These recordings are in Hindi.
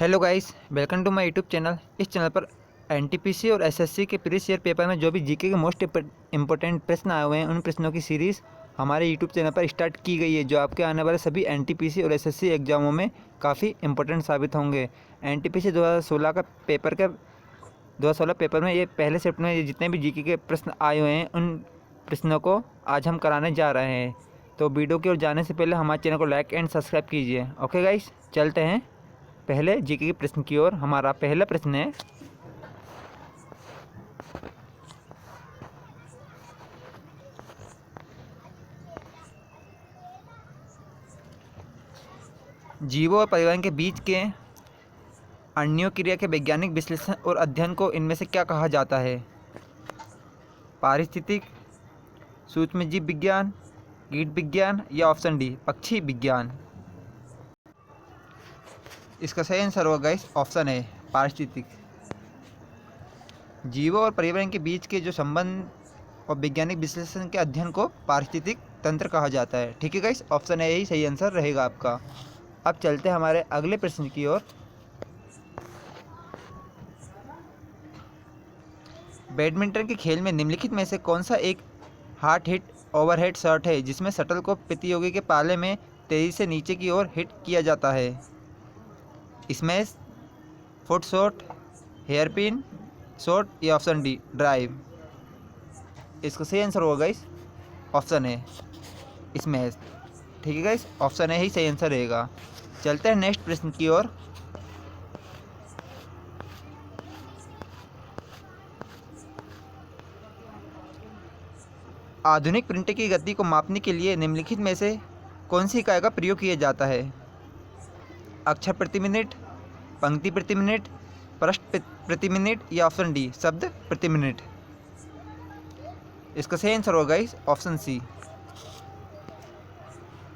Hello guys, welcome to my YouTube channel. इस चैनल पर एनटीपीसी और एसएससी के प्रीवियस ईयर पेपर में जो भी जीके के मोस्ट इंपॉर्टेंट प्रश्न आए हुए हैं, उन प्रश्नों की सीरीज़ हमारे यूट्यूब चैनल पर स्टार्ट की गई है, जो आपके आने वाले सभी एनटीपीसी और एसएससी एग्जामों में काफ़ी इंपॉर्टेंट साबित होंगे। एनटीपीसी 2016 पेपर में ये पहले शिफ्ट में जितने भी जीके के प्रश्न आए हुए हैं, उन प्रश्नों को आज हम कराने जा रहे हैं। तो वीडियो की ओर जाने से पहले हमारे चैनल को लाइक एंड सब्सक्राइब कीजिए। ओके गाइस, चलते हैं पहले जीके के प्रश्न की ओर। हमारा पहला प्रश्न है, जीवों और पर्यावरण के बीच के अण्वीय क्रिया के वैज्ञानिक विश्लेषण और अध्ययन को इनमें से क्या कहा जाता है? पारिस्थितिक, सूक्ष्मजीव विज्ञान, कीट विज्ञान या ऑप्शन डी पक्षी विज्ञान। इसका सही आंसर होगा गाइस ऑप्शन है पारिस्थितिक। जीवों और पर्यावरण के बीच के जो संबंध और वैज्ञानिक विश्लेषण के अध्ययन को पारिस्थितिक तंत्र कहा जाता है। ठीक है गाइस, ऑप्शन ए ही सही आंसर रहेगा आपका। अब चलते हैं हमारे अगले प्रश्न की ओर। बैडमिंटन के खेल में निम्नलिखित में से कौन सा एक हार्ड हिट ओवरहेड शॉट है जिसमें शटल को प्रतियोगी के पाले में तेजी से नीचे की ओर हिट किया जाता है? Smash, foot shot, hairpin shot या ऑप्शन डी ड्राइव। इसका सही आंसर होगा गाइस ऑप्शन है स्मैश। ठीक है गाइस, ऑप्शन ए ही सही आंसर रहेगा। चलते हैं नेक्स्ट प्रश्न की ओर। आधुनिक प्रिंटर की गति को मापने के लिए निम्नलिखित में से कौन सी इकाई का प्रयोग किया जाता है? अक्षर प्रति मिनट, पंक्ति प्रति मिनट, पृष्ठ प्रति मिनट या ऑप्शन डी शब्द प्रति मिनट। इसका सही आंसर होगा गाइस ऑप्शन सी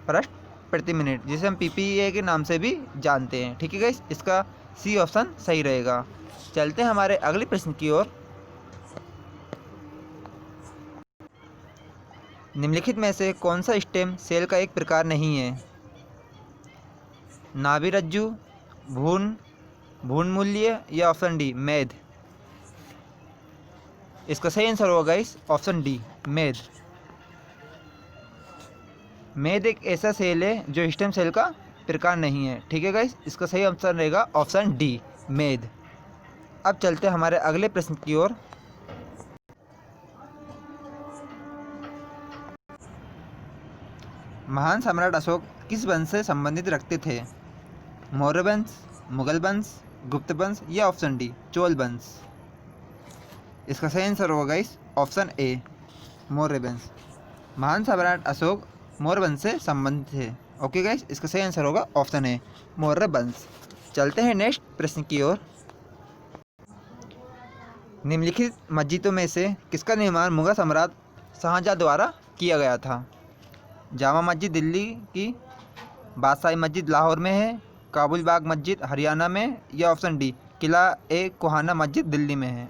पृष्ठ प्रति मिनट, जिसे हम पीपीए के नाम से भी जानते हैं। ठीक है गाइस, इसका सी ऑप्शन सही रहेगा। चलते हैं हमारे अगले प्रश्न की ओर। निम्नलिखित में से कौन सा स्टेम सेल का एक प्रकार नहीं है? नाभिरज्जु, भ्रूण, भ्रूणमूल्य या ऑप्शन डी मेद। इसका सही आंसर होगा गाइस ऑप्शन डी मेद। मेद एक ऐसा सेल है जो स्टेम सेल का प्रकार नहीं है। ठीक है गाइस, इसका सही आंसर रहेगा ऑप्शन डी मेद। अब चलते हैं हमारे अगले प्रश्न की ओर। महान सम्राट अशोक किस वंश से संबंधित रखते थे? मौर्य वंश, मुगल वंश, गुप्त वंश या ऑप्शन डी चोल वंश। इसका सही आंसर होगा गाइस ऑप्शन ए मौर्य वंश। महान सम्राट अशोक मौर्य वंश से संबंधित थे। ओके गाइस, इसका सही आंसर होगा ऑप्शन ए मौर्य वंश। चलते हैं नेक्स्ट प्रश्न की ओर। निम्नलिखित मस्जिदों में से किसका निर्माण मुगल सम्राट शाहजहां द्वारा किया गया था? जामा मस्जिद दिल्ली की, बादशाही मस्जिद लाहौर में है, काबुल बाग मस्जिद हरियाणा में या ऑप्शन डी किला ए कोहाना मस्जिद दिल्ली में है।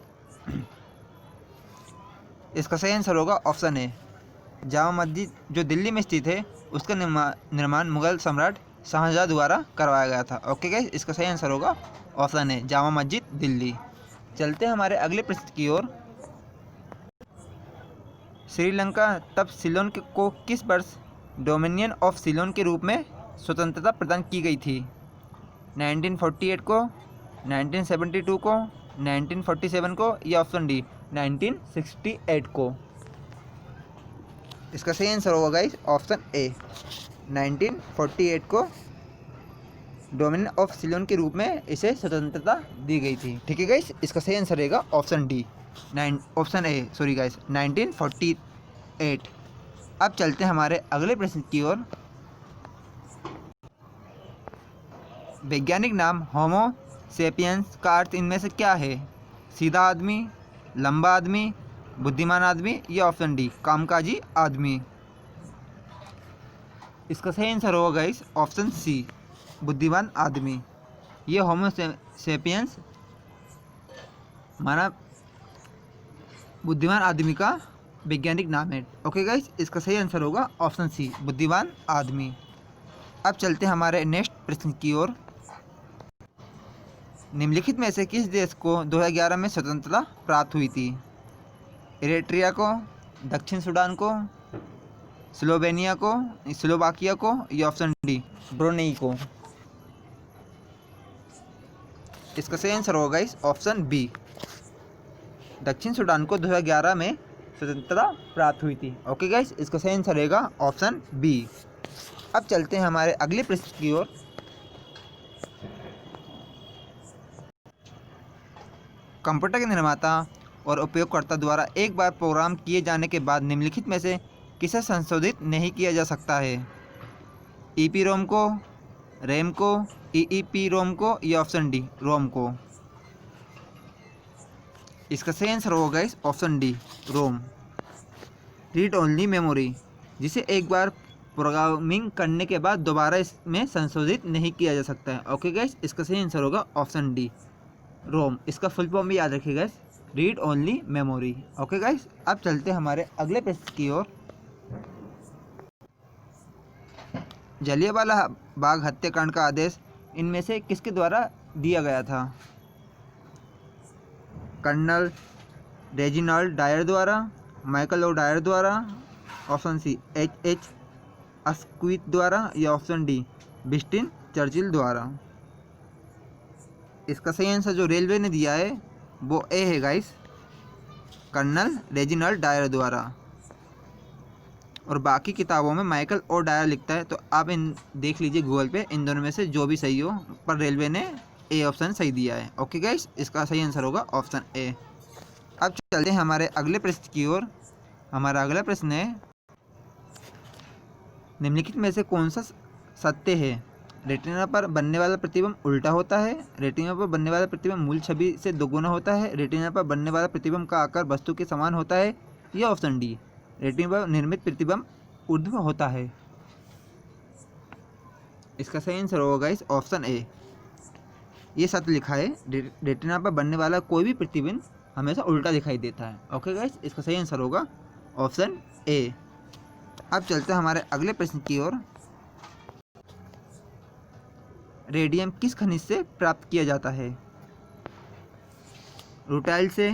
इसका सही आंसर होगा ऑप्शन ए जामा मस्जिद जो दिल्ली में स्थित है, उसका निर्माण मुगल सम्राट शाहजहां द्वारा करवाया गया था। ओके गाइस, इसका सही आंसर होगा ऑप्शन ए जामा मस्जिद दिल्ली। चलते हैं हमारे अगले प्रश्न की ओर। श्रीलंका तब सिलोन को किस वर्ष डोमिनियन ऑफ सिलोन के रूप में स्वतंत्रता प्रदान की गई थी? 1948 को, 1972 को, 1947 को या ऑप्शन डी 1968 को। इसका सही आंसर होगा गाइस ऑप्शन ए 1948 को डोमिनियन ऑफ सिलोन के रूप में इसे स्वतंत्रता दी गई थी। ठीक है गाइस, इसका सही आंसर रहेगा option D option A sorry guys 1948। अब चलते हैं हमारे अगले प्रश्न की ओर। वैज्ञानिक नाम होमो सेपियंस का अर्थ इनमें से क्या है? सीधा आदमी, लंबा आदमी, बुद्धिमान आदमी या ऑप्शन डी कामकाजी आदमी। इसका सही आंसर होगा गाइस ऑप्शन सी बुद्धिमान आदमी। ये होमो सेपियंस माना बुद्धिमान आदमी का वैज्ञानिक नाम है। ओके गाइस, इसका सही आंसर होगा ऑप्शन सी बुद्धिमान आदमी। अब चलते हैं हमारे नेक्स्ट प्रश्न की ओर। निम्नलिखित में से किस देश को 2011 में स्वतंत्रता प्राप्त हुई थी? इरिट्रिया को, दक्षिण सूडान को, स्लोवेनिया को, स्लोवाकिया को, या ऑप्शन डी ब्रुनेई को? इसका सही आंसर होगा इस ऑप्शन बी, दक्षिण सूडान को 2011 में स्वतंत्रता प्राप्त हुई थी। ओके गाइस, इसका सही आंसर रहेगा ऑप्शन बी। अब चलते हैं हमारे अगले प्रश्न की ओर। कंप्यूटर के निर्माता और उपयोगकर्ता द्वारा एक बार प्रोग्राम किए जाने के बाद निम्नलिखित में से किसे संशोधित नहीं किया जा सकता है? EEPROM को, रैम को, EEPROM को, या ऑप्शन डी रोम को? इसका सही आंसर होगा इस ऑप्शन डी रोम, रीड ओनली मेमोरी, जिसे एक बार प्रोग्रामिंग करने के बाद दोबारा इसमें संशोधित नहीं किया जा सकता है। ओके गाइस, इसका सही आंसर होगा ऑप्शन डी रोम। इसका फुल फॉर्म भी याद रखिए guys, read only memory. Okay guys, अब चलते हैं हमारे अगले प्रश्न की ओर। जलियांवाला बाग हत्याकांड का आदेश इनमें से किसके द्वारा दिया गया था? कर्नल रेजिनाल्ड डायर द्वारा, माइकल ओ डायर द्वारा, ऑप्शन सी H.H. अस्क्विथ द्वारा, या ऑप्शन डी विंस्टन चर्चिल द्वारा? इसका सही आंसर जो रेलवे ने दिया है वो ए है गाइस, कर्नल रेजिनाल्ड डायर द्वारा। और बाकी किताबों में माइकल ओ डायर लिखता है, तो आप इन देख लीजिए गूगल पे, इन दोनों में से जो भी सही हो, पर रेलवे ने ए ऑप्शन सही दिया है। ओके गाइस, इसका सही आंसर होगा ऑप्शन ए। अब चलते हैं हमारे अगले प्रश्न की ओर। हमारा अगला प्रश्न है, निम्नलिखित में से कौन सा सत्य है? रेटिना पर बनने वाला प्रतिबिंब उल्टा होता है, रेटिना पर बनने वाला प्रतिबिंब मूल छवि से दोगुना होता है, रेटिना पर बनने वाला प्रतिबिंब का आकार वस्तु के समान होता है, या ऑप्शन डी रेटिना पर निर्मित प्रतिबिंब ऊर्ध्व होता है? इसका सही आंसर होगा इस ऑप्शन ए, ये सत्य लिखा है, रेटिना पर बनने वाला कोई भी प्रतिबिंब हमेशा उल्टा दिखाई देता है। ओके गाइस, इसका सही आंसर होगा ऑप्शन ए। अब चलते हैं हमारे अगले प्रश्न की ओर। रेडियम किस खनिज से प्राप्त किया जाता है? रूटाइल से,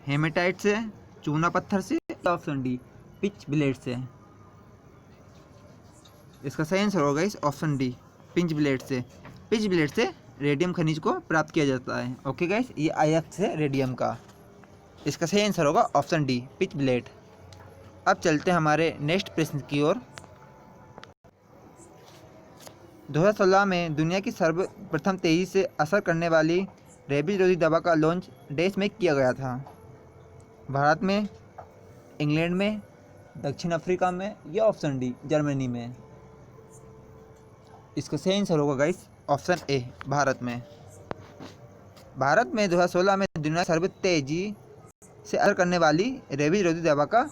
हेमेटाइट से, चूना पत्थर से, या ऑप्शन डी पिच ब्लेड से? इसका सही आंसर होगा इस ऑप्शन डी पिंच ब्लेड से। पिच ब्लेड से रेडियम खनिज को प्राप्त किया जाता है। ओके गाइस, ये अयस्क है रेडियम का। इसका सही आंसर होगा ऑप्शन डी पिच ब्लेड। अब चलते हैं हमारे नेक्स्ट प्रश्न की ओर। 2016 में दुनिया की सर्वप्रथम तेजी से असर करने वाली रेबीज रोधी दवा का लॉन्च देश में किया गया था? भारत में, इंग्लैंड में, दक्षिण अफ्रीका में, या ऑप्शन डी जर्मनी में? इसका सही आंसर होगा गाइस ऑप्शन ए भारत में। भारत में 2016 में दुनिया की सर्वाधिक तेजी से असर करने वाली रेबीज रोधी दवा का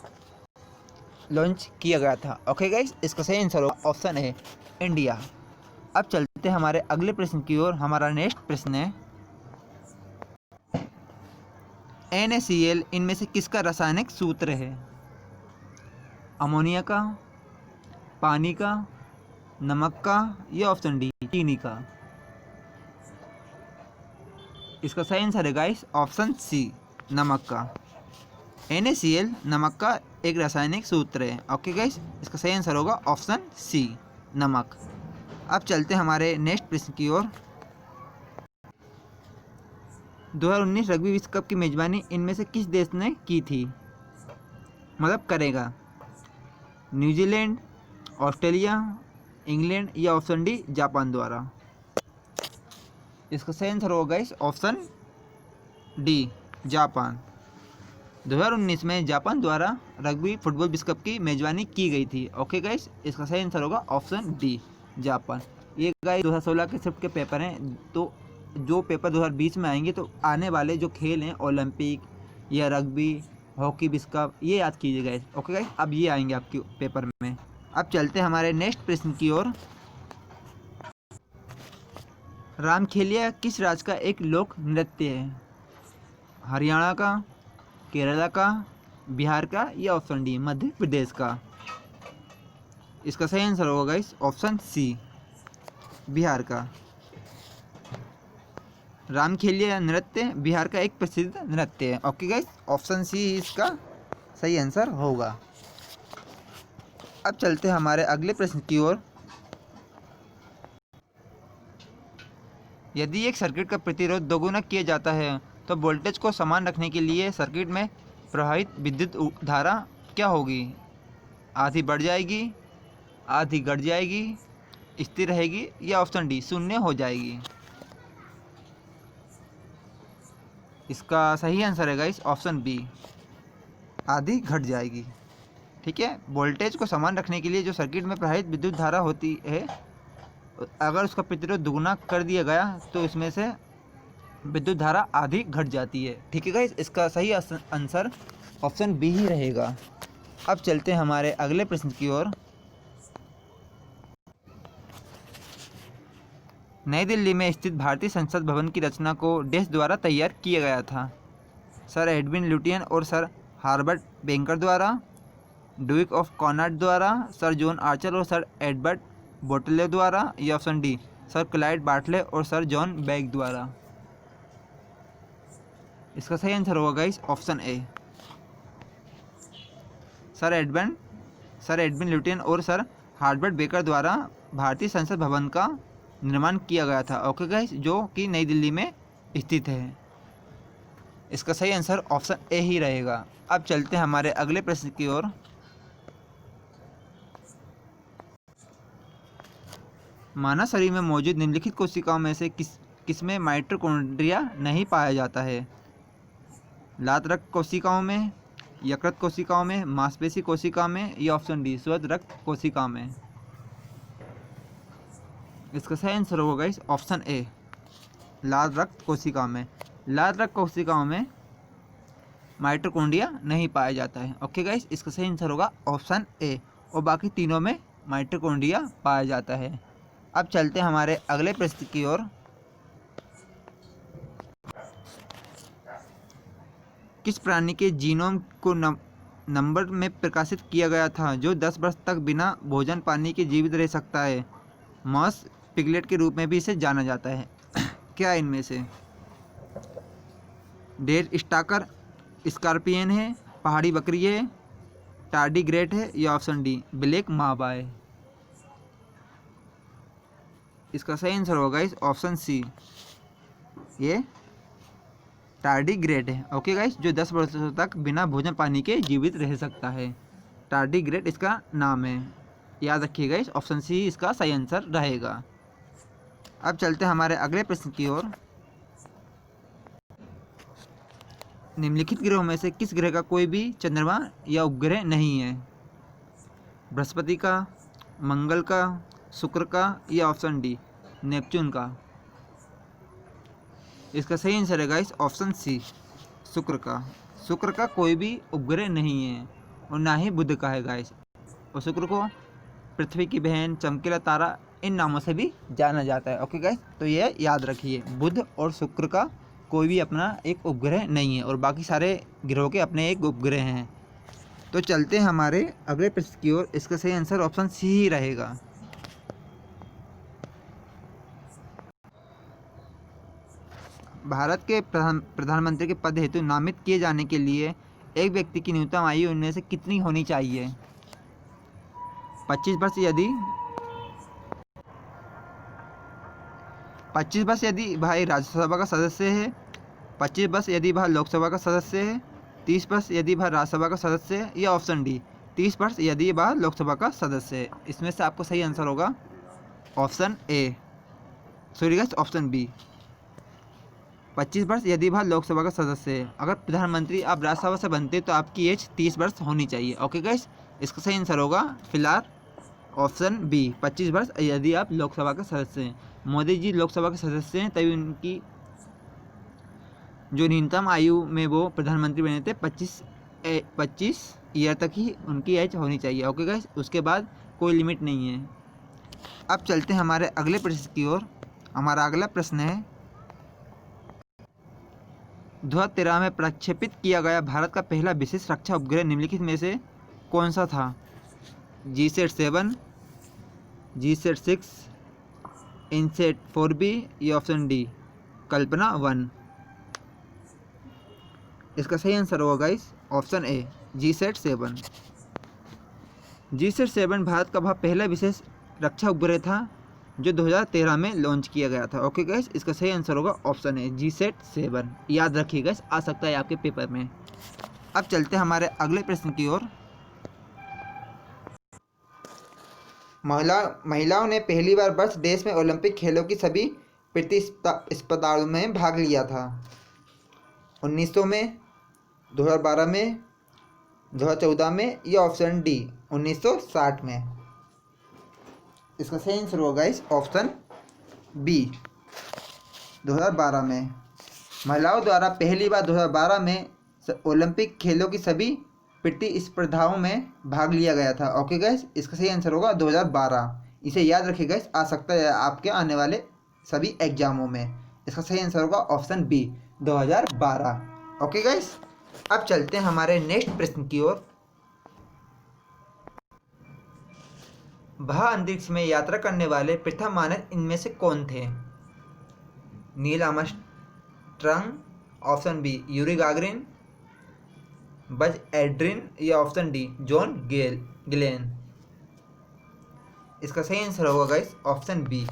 लॉन्च किया गया था। ओके गाइस, इसका सही आंसर होगा ऑप्शन ए इंडिया। अब चलते हैं हमारे अगले प्रश्न की ओर। हमारा नेक्स्ट प्रश्न है, NaCl इनमें से किसका रासायनिक सूत्र है? अमोनिया का, पानी का, नमक का, या ऑप्शन डी चीनी का? इसका सही आंसर है गाइस ऑप्शन सी नमक का। NaCl नमक का एक रासायनिक सूत्र है। ओके गाइस, इसका सही आंसर होगा ऑप्शन सी नमक। अब चलते हैं हमारे नेक्स्ट प्रश्न की ओर। 2019 रग्बी विश्व कप की मेजबानी इनमें से किस देश ने की थी, मतलब करेगा? न्यूजीलैंड, ऑस्ट्रेलिया, इंग्लैंड, या ऑप्शन डी जापान द्वारा? इसका सही आंसर होगा इस ऑप्शन डी जापान। 2019 में जापान द्वारा रग्बी फुटबॉल विश्व कप की मेजबानी की गई थी। ओके गाइस, इसका सही आंसर होगा ऑप्शन डी जापान। ये गाइस 2016 के शिफ्ट के पेपर हैं, तो जो पेपर 2020 में आएंगे तो आने वाले जो खेल हैं ओलंपिक या रग्बी, हॉकी विश्व कप, ये याद कीजिए गाइस। ओके गाइस, अब ये आएंगे आपके पेपर में। अब चलते हैं हमारे नेक्स्ट प्रश्न की ओर। रामखेलिया किस राज्य का एक लोक नृत्य है? हरियाणा का, केरला का, बिहार का, या ऑप्शन डी मध्य प्रदेश का? इसका सही आंसर होगा गाइस ऑप्शन सी बिहार का। रामखेलिया नृत्य बिहार का एक प्रसिद्ध नृत्य है। ओके गाइस, ऑप्शन सी इसका सही आंसर होगा। अब चलते हैं हमारे अगले प्रश्न की ओर। यदि एक सर्किट का प्रतिरोध दोगुना किया जाता है तो वोल्टेज को समान रखने के लिए सर्किट में प्रवाहित विद्युत धारा क्या होगी? आधी बढ़ जाएगी, आधी घट जाएगी, स्थिर रहेगी, या ऑप्शन डी शून्य हो जाएगी? इसका सही आंसर है गाइस ऑप्शन बी, आधी घट जाएगी। ठीक है, वोल्टेज को समान रखने के लिए जो सर्किट में प्रवाहित विद्युत धारा होती है, अगर उसका प्रतिरोध दुगुना कर दिया गया तो इसमें से विद्युत धारा आधी घट जाती है। ठीक है गाइस, इसका सही आंसर ऑप्शन बी ही रहेगा। अब चलते हैं हमारे अगले प्रश्न की ओर। नई दिल्ली में स्थित भारतीय संसद भवन की रचना को डैश द्वारा तैयार किया गया था? सर एडविन लुटियन और सर हार्बर्ट बेंकर द्वारा, ड्यूक ऑफ कॉनॉट द्वारा, सर जॉन आर्चर और सर एडवर्ड बोटले द्वारा, या option D sir Clyde Bartley और सर जॉन बैग द्वारा? इसका सही आंसर होगा guys option A, sir Edwin Lutyens और सर हार्बर्ट बेकर द्वारा भारतीय संसद भवन का निर्माण किया गया था। ओके गाइस, जो कि नई दिल्ली में स्थित है। इसका सही आंसर ऑप्शन ए ही रहेगा। अब चलते हैं हमारे अगले प्रश्न की ओर। मानव शरीर में मौजूद निम्नलिखित कोशिकाओं में से किसमें माइटोकॉन्ड्रिया नहीं पाया जाता है? लात रक्त कोशिकाओं में, यकृत कोशिकाओं में, मांसपेशी कोशिका में, या ऑप्शन डी श्वेत रक्त कोशिका में? इसका सही आंसर होगा गाइस ऑप्शन ए, लाल रक्त कोशिका में। लाल रक्त कोशिकाओं में माइटोकॉन्ड्रिया नहीं पाया जाता है। ओके गाइस, इसका सही आंसर होगा ऑप्शन ए, और बाकी तीनों में माइटोकॉन्ड्रिया पाया जाता है। अब चलते हैं हमारे अगले प्रश्न की ओर। किस प्राणी के जीनोम को नंबर में प्रकाशित किया गया था जो 10 वर्ष तक बिना भोजन पानी के जीवित रह सकता है? मॉस पिगलेट के रूप में भी इसे जाना जाता है। क्या इनमें से? डेर स्टाकर स्कॉर्पियन है, पहाड़ी बकरी है, टार्डीग्रेट है, या ऑप्शन डी ब्लैक मावा है? इसका सही आंसर होगा इस ऑप्शन सी, ये टार्डीग्रेट है। ओके गाइस, जो 10 वर्षों तक बिना भोजन पानी के जीवित रह सकता है। टार्डीग्रेट इसका नाम है, याद रखिएगा। इस ऑप्शन सी इसका सही आंसर रहेगा। अब चलते हैं हमारे अगले प्रश्न की ओर। निम्नलिखित ग्रहों में से किस ग्रह का कोई भी चंद्रमा या उपग्रह नहीं है? बृहस्पति का, मंगल का, शुक्र का, या ऑप्शन डी नेपच्यून का? इसका सही आंसर है गाइस ऑप्शन सी, शुक्र का। शुक्र का कोई भी उपग्रह नहीं है और ना ही बुध का है गाइस। और शुक्र को पृथ्वी की बहन, चमकीला तारा, इन नामों से भी जाना जाता है। ओके गाइस, तो ये याद रखिए, बुध और शुक्र का कोई भी अपना एक उपग्रह नहीं है और बाकी सारे ग्रहों के अपने एक उपग्रह हैं। तो चलते हैं हमारे अगले प्रश्न की ओर। इसका सही आंसर ऑप्शन सी ही रहेगा। भारत के प्रधानमंत्री के पद हेतु नामित किए जाने के लिए एक व्यक्ति की न्यूनतम आयु उनमें से कितनी होनी चाहिए? 25 वर्ष यदि 25 वर्ष यदि भाई राज्यसभा का सदस्य है, 25 वर्ष यदि वह लोकसभा का सदस्य है, 30 वर्ष यदि वह राज्यसभा का सदस्य है, या ऑप्शन डी 30 वर्ष यदि वह लोकसभा का सदस्य है? इसमें से आपको सही आंसर होगा option A, sorry guys option B, 25 वर्ष यदि वह लोकसभा का सदस्य है। अगर प्रधानमंत्री आप राज्यसभा से बनते तो आपकी एज 30 वर्ष होनी चाहिए। ओके गाइस, इसका सही आंसर होगा फिलहाल ऑप्शन बी, 25 वर्ष यदि आप लोकसभा के सदस्य हैं। मोदी जी लोकसभा के सदस्य हैं, तभी उनकी जो न्यूनतम आयु में वो प्रधानमंत्री बने थे 25 ईयर तक ही उनकी एज होनी चाहिए। ओके गाइस, उसके बाद कोई लिमिट नहीं है। अब चलते हैं हमारे अगले प्रश्न की ओर। हमारा अगला प्रश्न है, 2013 में प्रक्षेपित किया गया भारत का पहला विशेष रक्षा उपग्रह निम्नलिखित में से कौन सा था? GSAT-7, GSAT-6, INSAT-4B, या ऑप्शन डी कल्पना 1। इसका सही आंसर होगा गाइस ऑप्शन ए GSAT-7। GSAT-7 भारत का वह पहला विशेष रक्षा उपग्रह था जो 2013 में लॉन्च किया गया था। ओके गाइस, इसका सही आंसर होगा ऑप्शन ए GSAT-7। याद रखिएगा, आ सकता है आपके पेपर में। अब चलते हैं हमारे अगले प्रश्न की ओर। महिलाओं ने पहली बार वर्ष देश में ओलंपिक खेलों की सभी प्रतिस्पर्धाओं में भाग लिया था। 1900 में, 2012 में, 2014 में या ऑप्शन डी 1960 में। इसका सही आंसर होगा गाइस ऑप्शन बी 2012 में। महिलाओं द्वारा पहली बार 2012 में ओलंपिक खेलों की सभी प्रतिस्पर्धाओं में भाग लिया गया था। ओके गाइस, इसका सही आंसर होगा 2012। इसे याद रखिए गाइस, आ सकता है आपके आने वाले सभी एग्जामों में। इसका सही आंसर होगा ऑप्शन बी 2012। ओके गाइस, अब चलते हैं हमारे नेक्स्ट प्रश्न की ओर। वह अंतरिक्ष में यात्रा करने वाले प्रथम मानव इनमें से कौन थे? Neil Armstrong, option B Yuri Gagarin, Buzz Aldrin या ऑप्शन डी जॉन ग्लेन। इसका सही आंसर होगा guys option B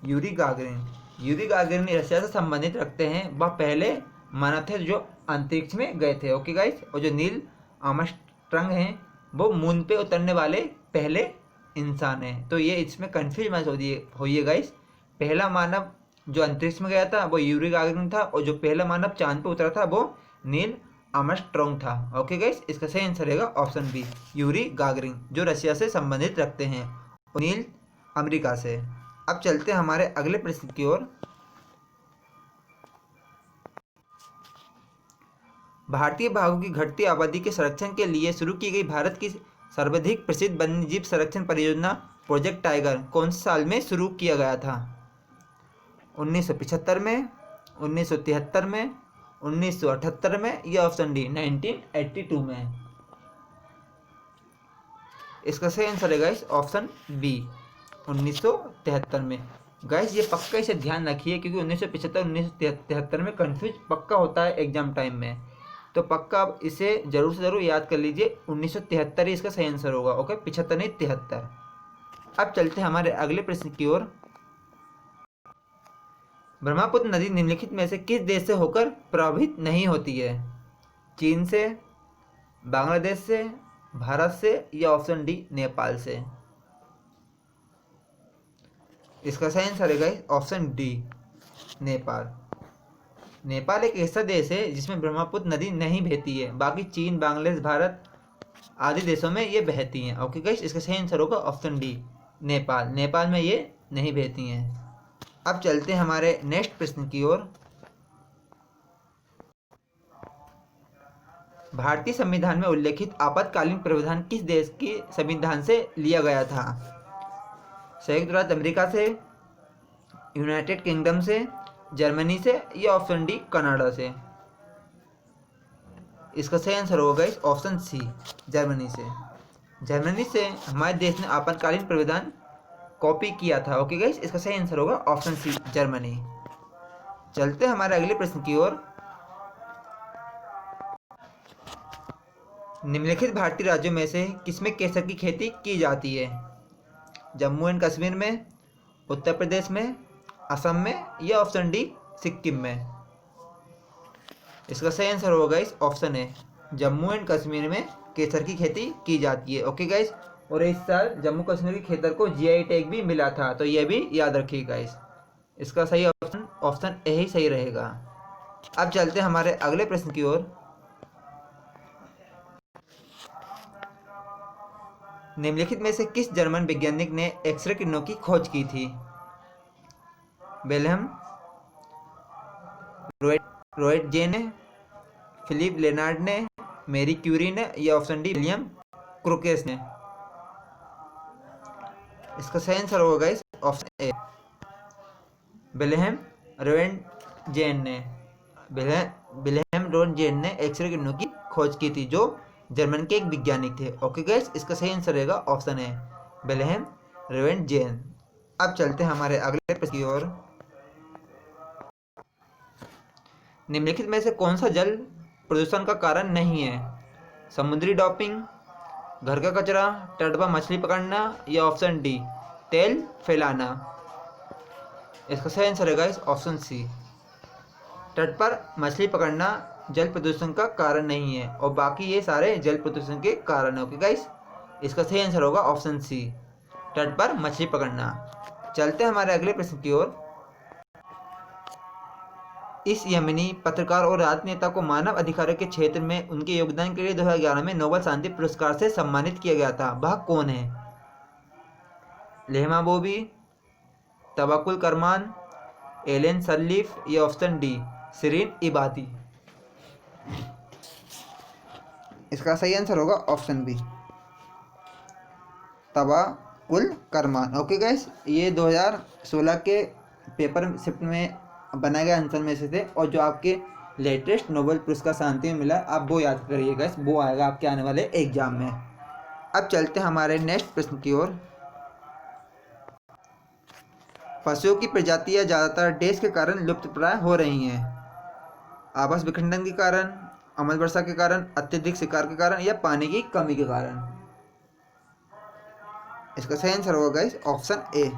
Yuri Gagarin. Yuri Gagarin Russia से संबंधित रखते हैं। वह पहले मानव थे जो अंतरिक्ष में गए थे। ओके गाइस, और जो नील आर्मस्ट्रांग हैं वो मून पे उतरने वाले पहले इंसान है। तो ये इसमें कंफ्यूज मत होइए गाइस। पहला मानव जो अंतरिक्ष में गया था वो यूरी गागरिन था, और जो पहला मानव चांद पे उतरा था वो नील आर्मस्ट्रांग था। ओके गाइस, इसका सही आंसर रहेगा ऑप्शन बी यूरी गागरिन, जो रशिया से संबंधित रखते हैं, और नील अमेरिका से। अब चलते हैं हमारे अगले प्रश्न की ओर। भारतीय बाघों की घटती आबादी के संरक्षण के लिए शुरू की गई भारत की सर्वाधिक प्रसिद्ध वन्यजीव संरक्षण परियोजना प्रोजेक्ट टाइगर कौन से साल में शुरू किया गया था? 1975 में, 1973 में, 1978 में या ऑप्शन डी 1982 में। इसका सही आंसर है गाइस ऑप्शन बी 1973 में। गाइस ये पक्का इसे ध्यान रखिए, क्योंकि 1975 1973 में कंफ्यूज पक्का होता है एग्जाम टाइम में। तो पक्का आप इसे जरूर से जरूर याद कर लीजिए, 1973 ही इसका सही आंसर होगा। ओके, 75 नहीं 73। अब चलते हैं हमारे अगले प्रश्न की ओर। ब्रह्मपुत्र नदी निम्नलिखित में से किस देश से होकर प्रवाहित नहीं होती है? चीन से, बांग्लादेश से, भारत से या ऑप्शन डी नेपाल से। इसका सही आंसर है guys option D Nepal. Nepal एक ऐसा देश है जिसमें ब्रह्मपुत्र नदी नहीं बहती है। बाकी चीन, बांग्लादेश, भारत आदि देशों में ये बहती हैं। ओके गाइस, इसका सही आंसर होगा ऑप्शन डी नेपाल। नेपाल में ये नहीं बहती हैं। अब चलते हैं हमारे नेक्स्ट प्रश्न की ओर। भारतीय संविधान में उल्लेखित आपातकालीन प्रावधान किस देश के संविधान से लिया गया था? संयुक्त राज्य अमेरिका से, यूनाइटेड किंगडम से, जर्मनी से या ऑप्शन डी कनाडा से। इसका सही आंसर होगा गाइस ऑप्शन सी जर्मनी से। जर्मनी से हमारे देश ने आपातकालीन प्रावधान कॉपी किया था। ओके गाइस, इसका सही आंसर होगा ऑप्शन सी जर्मनी। चलते हैं हमारे अगले प्रश्न की ओर। निम्नलिखित भारतीय राज्यों में से किसमें केसर की खेती की जाती है? जम्मू एंड कश्मीर में, उत्तर प्रदेश में, असम में या ऑप्शन डी सिक्किम में। इसका सही आंसर होगा guys option A Jammu and Kashmir में केसर की खेती की जाती है। ओके गाइस, और इस साल जम्मू कश्मीर के केसर को जीआई टैग भी मिला था, तो यह भी याद रखिए गाइस। इसका सही ऑप्शन ऑप्शन ए ही सही रहेगा। अब चलते हैं हमारे अगले प्रश्न की ओर। निम्नलिखित में से किस जर्मन वैज्ञानिक ने एक्सरे किरणों की खोज की थी? विल्हेम रोएटजे ने, फिलिप लेनार्ड ने, मैरी क्यूरी ने या ऑप्शन डी विलियम क्रोकेस ने। इसका सही आंसर होगा गाइस ऑप्शन ए विल्हेम रोएटजेन ने। विल्हेम रोएटजेन ने एक्सरे किरणों की खोज की थी, जो जर्मन के एक वैज्ञानिक थे। ओके गाइस, इसका सही आंसर रहेगा ऑप्शन ए विल्हेम रोएटजेन। अब चलते हैं हमारे अगले प्रश्न की ओर। निम्नलिखित में से कौन सा जल प्रदूषण का कारण नहीं है? समुद्री डॉपिंग, घर का कचरा, तट पर मछली पकड़ना या ऑप्शन डी तेल फैलाना। इसका सही आंसर है गाइस ऑप्शन सी, तट पर मछली पकड़ना जल प्रदूषण का कारण नहीं है और बाकी ये सारे जल प्रदूषण के कारण है। ओके गाइस, इसका सही आंसर होगा ऑप्शन सी, तट पर मछली पकड़ना। चलते हैं हमारे अगले प्रश्न की ओर। इस यमनी पत्रकार और राजनेता को मानव अधिकारों के क्षेत्र में उनके योगदान के लिए 2011 में नोबेल शांति पुरस्कार से सम्मानित किया गया था। वह कौन है? लेहमा बोबी, तवक्कुल करमान, एलेन सरलीफ या ऑप्शन डी शिरीन इबादी। इसका सही आंसर होगा ऑप्शन बी तवक्कुल करमान। ओके गाइस, ये 2016 के पेपर शिफ्ट में बनाए गए आंसर में से थे और जो आपके लेटेस्ट नोबेल पुरस्कार शांति में मिला आप वो याद करिए गाइस, वो आएगा आपके आने वाले एग्जाम में। अब चलते हैं हमारे नेक्स्ट प्रश्न की ओर। पशुओं की प्रजातियां ज़्यादातर देश के कारण लुप्तप्राय हो रही हैं। आवास विखंडन के कारण, अम्ल वर्षा के कारण, अत्यधिक शिकार के कारण या पानी की कमी के कारण। इसका सही आंसर होगा गाइस ऑप्शन ए,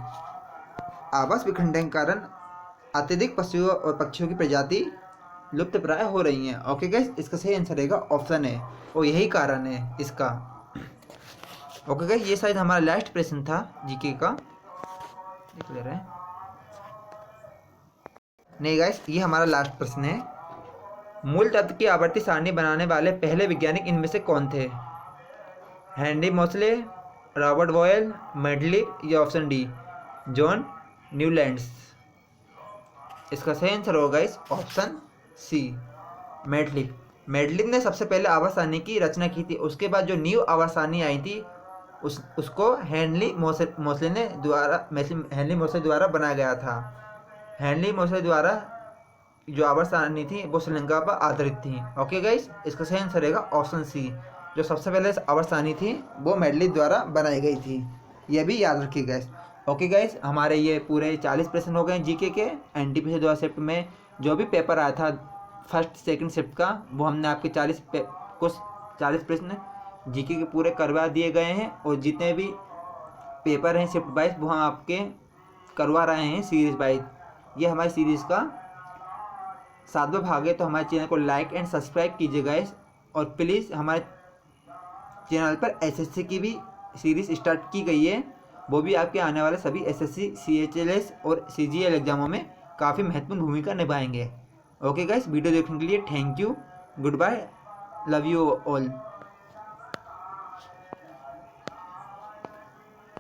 आवास विखंडन के कारण अत्यधिक पशुओं और पक्षियों की प्रजाति लुप्तप्राय हो रही हैं। ओके गाइस, इसका सही आंसर रहेगा ऑप्शन ए और यही कारण है इसका। ओके गाइस, ये शायद हमारा लास्ट प्रश्न था जीके का। देख ले रहे हैं, नहीं गाइस, ये हमारा लास्ट प्रश्न है। मूल तत्व की आवर्ती सारणी बनाने वाले पहले वैज्ञानिक इनमें से कौन थे? Henry Mosle, Robert boil, medley या ऑप्शन डी जॉन न्यूलैंड्स। इसका सही आंसर होगा इस ऑप्शन सी मेडलिक। मेडलिक ने सबसे पहले आवर्त सारणी की रचना की थी। उसके बाद जो न्यू आवर्त सारणी आई थी उसको हेनरी मोसले द्वारा बनाया गया था। हेनरी मोसले द्वारा जो आवर्त सारणी थी वो श्रीलंका पर आधारित थी। ओके गाइस, इसका सही आंसर रहेगा ऑप्शन सी, जो सबसे पहले आवर्त सारणी थी वो मेडलिक द्वारा बनाई गई थी। यह भी याद रखिए गाइस। ओके गाइस, हमारे ये पूरे 40 प्रश्न हो गए जीके के। एनटीपीसी 2 शिफ्ट में जो भी पेपर आया था फर्स्ट सेकंड शिफ्ट का, वो हमने आपके 40 प्रश्न जीके के पूरे करवा दिए गए हैं और जितने भी पेपर हैं शिफ्ट वाइज वो हम आपके करवा रहे हैं सीरीज वाइज। ये हमारी सीरीज़ का 7वां भाग है, तो हमारे चैनल को लाइक एंड सब्सक्राइब कीजिए गाइस। और प्लीज़ हमारे चैनल पर एसएससी की भी सीरीज़ स्टार्ट की गई है, वो भी आपके आने वाले सभी एसएससी, सीएचएलएस और सीजीएल एग्जामों में काफ़ी महत्वपूर्ण भूमिका निभाएंगे। ओके गाइस, वीडियो देखने के लिए thank you, goodbye, love you all.